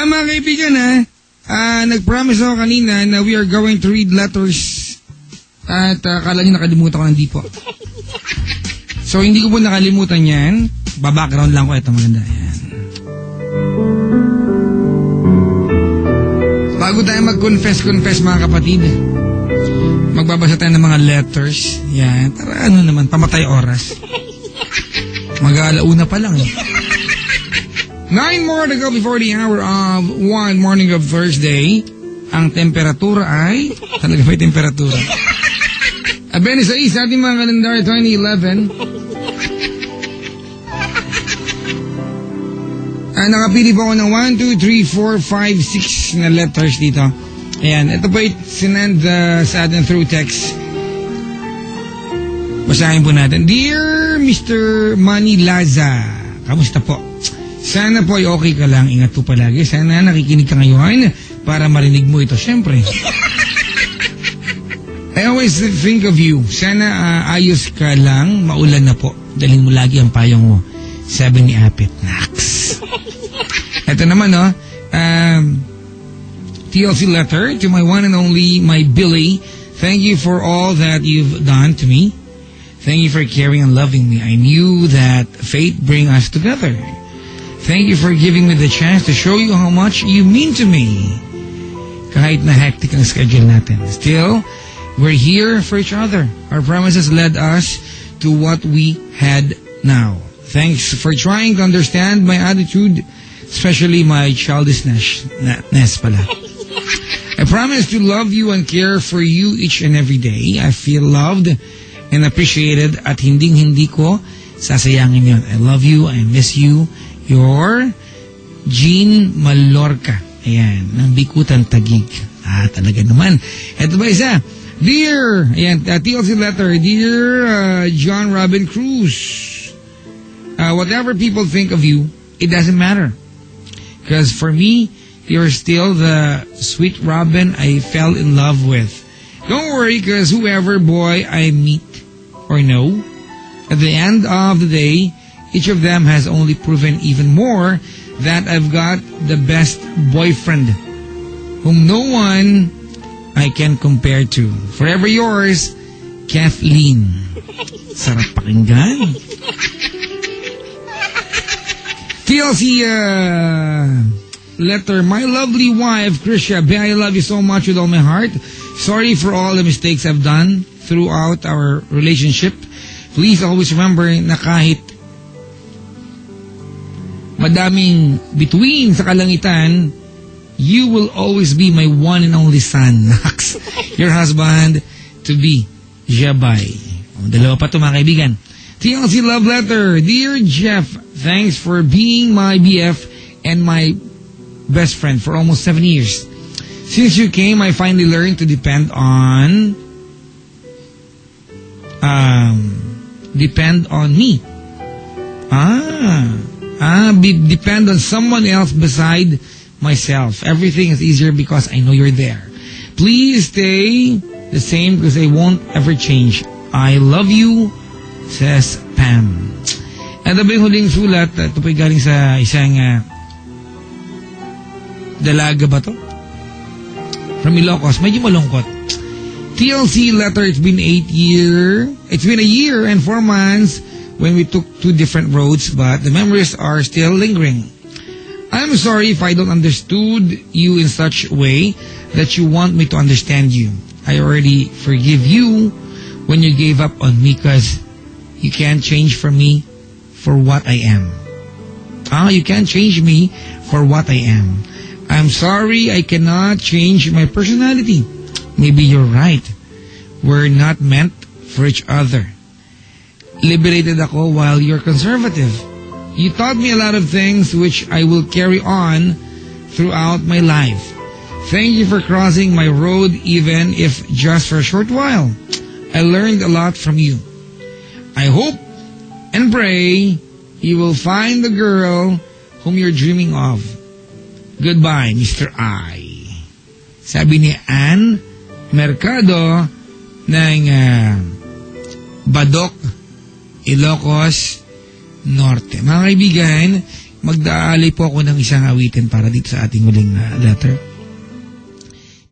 Mga kaibigan nag-promise ako kanina na we are going to read letters at akala nyo nakalimutan ko ng di po. So hindi ko po nakalimutan yan. Background lang ko. Ito maganda. Yan. Bago tayo mag-confess mga kapatid, magbabasa tayo ng mga letters. Yan. Para naman, pamatay oras. Mag-aalauna pa lang 9 more to go before the hour of 1 morning of Thursday. Ang temperatura ay... Talaga may temperatura. 26 sa ating mga kalendar 2011. Nakapili po ako ng 1, 2, 3, 4, 5, 6 na letters dito. Ayan. Ito po sinend sa atin through text. Basahin po natin. Dear Mr. Manilaza, kamusta po? Sana po ay okay ka lang. Ingat po palagi. Sana nakikinig ka ngayon para marinig mo ito. Siyempre. I always think of you. Sana ayos ka lang. Maulan na po. Dalhin mo lagi ang payong mo. Sabi ni Apit. Nax. Ito naman, TLC letter to my one and only, my Billy. Thank you for all that you've done to me. Thank you for caring and loving me. I knew that fate bring us together. Thank you for giving me the chance to show you how much you mean to me. Kahit na hectic ang schedule natin. Still, we're here for each other. Our promises led us to what we had now. Thanks for trying to understand my attitude, especially my childishness pala. I promise to love you and care for you each and every day. I feel loved and appreciated at hindi ko sasayangin yun. I love you, I miss you. Your Jean Malorca. Ayan, ng Bikutan Tagig. Talaga naman. Ito ba isa? Dear, ayan, TLC letter. Dear John Robin Cruz, whatever people think of you, it doesn't matter. Because for me, you're still the sweet Robin I fell in love with. Don't worry, because whoever boy I meet or know, at the end of the day, each of them has only proven even more that I've got the best boyfriend whom no one I can compare to. Forever yours, Kathleen. Sarap pakinggan. TLC letter. My lovely wife, Krisha, I love you so much with all my heart. Sorry for all the mistakes I've done throughout our relationship. Please always remember na kahit madaming bituin sa kalangitan, you will always be my one and only son, Nax. Your husband to be, Jabay. Dalawa pa ito mga kaibigan. TLC love letter. Dear Jeff, thanks for being my BF and my best friend for almost 7 years. Since you came, I finally learned to depend on me. Depend on someone else beside myself. Everything is easier because I know you're there. Please stay the same because I won't ever change. I love you, says Pam. Ito ba yung huling sulat? Ito po galing sa isang dalaga ba to? From Ilocos. Medyo malungkot. TLC letter, it's been a year and 4 months when we took 2 different roads, but the memories are still lingering. I'm sorry if I don't understood you in such a way that you want me to understand you. I already forgive you when you gave up on me because you can't change for me for what I am. You can't change me for what I am. I'm sorry I cannot change my personality. Maybe you're right. We're not meant for each other. Liberated ako while you're conservative. You taught me a lot of things which I will carry on throughout my life. Thank you for crossing my road even if just for a short while. I learned a lot from you. I hope and pray you will find the girl whom you're dreaming of. Goodbye, Mr. I. Sabi ni Ann Mercado ng Badok, Ilocos Norte. Mga kaibigan, magdaalay po ako ng isang awitin para dito sa ating huling letter.